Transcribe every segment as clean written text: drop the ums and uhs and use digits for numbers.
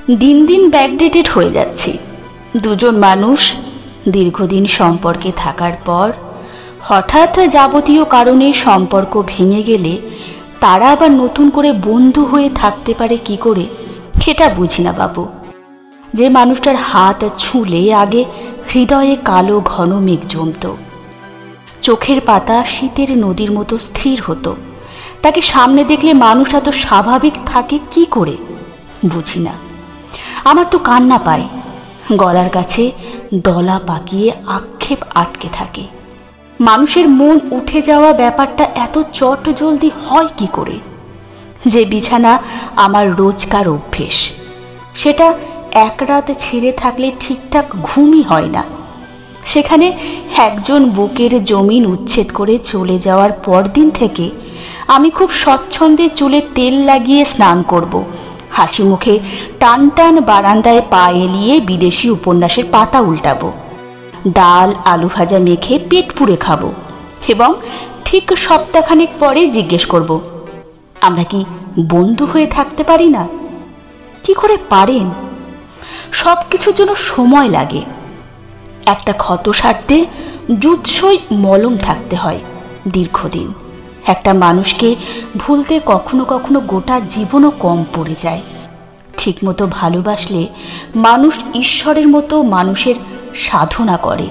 দিন দিন ব্যাকডেটেড হয়ে যাচ্ছি। দুজন মানুষ দীর্ঘদিন সম্পর্কে থাকার পর হঠাৎ যাবতীয় কারণে সম্পর্ক ভেঙে গেলে তারা আবার নতুন করে বন্ধু হয়ে থাকতে পারে কি করে, সেটা বুঝি না বাবু। যে মানুষটার হাত ছুঁলে আগে হৃদয়ে কালো ঘন মেঘ জমত, চোখের পাতা শীতের নদীর মতো স্থির হতো, তাকে সামনে দেখলে মানুষ এত স্বাভাবিক থাকে কি করে বুঝি না। আমার তো কান্না পায়, গলার কাছে দলা পাকিয়ে আক্ষেপ আটকে থাকে। মানুষের মন উঠে যাওয়া ব্যাপারটা এত চট জলদি হয় কি করে? যে বিছানা আমার রোজকার অভ্যেস, সেটা এক রাত ছেড়ে থাকলে ঠিকঠাক ঘুমই হয় না। সেখানে একজন বুকের জমিন উচ্ছেদ করে চলে যাওয়ার পরদিন থেকে আমি খুব স্বচ্ছন্দে চুলে তেল লাগিয়ে স্নান করব, হাসি মুখে টান টান বারান্দায় পা এলিয়ে বিদেশি উপন্যাসের পাতা উল্টাবো, ডাল আলু ভাজা মেখে পেট পুড়ে খাবো এবং ঠিক সপ্তাহখানেক পরে জিজ্ঞেস করব, আমরা কি বন্ধু হয়ে থাকতে পারি না? কি করে পারেন? সব কিছুর জন্য সময় লাগে। একটা ক্ষত সারতে জুৎসই মলম থাকতে হয় দীর্ঘদিন। একটা মানুষকে ভুলতে কখনো কখনো গোটা জীবনও কম পড়ে যায়। ঠিকমতো ভালোবাসলে মানুষ ঈশ্বরের মতো মানুষের সাধনা করে।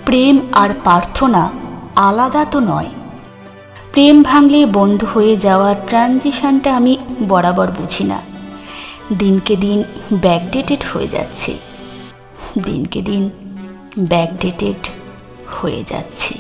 প্রেম আর প্রার্থনা আলাদা তো নয়। প্রেম ভাঙলে বন্ধু হয়ে যাওয়ার ট্রানজিশনটা আমি বরাবর বুঝি না। দিনকে দিন ব্যাকডেটেড হয়ে যাচ্ছে, দিনকে দিন ব্যাকডেটেড হয়ে যাচ্ছে।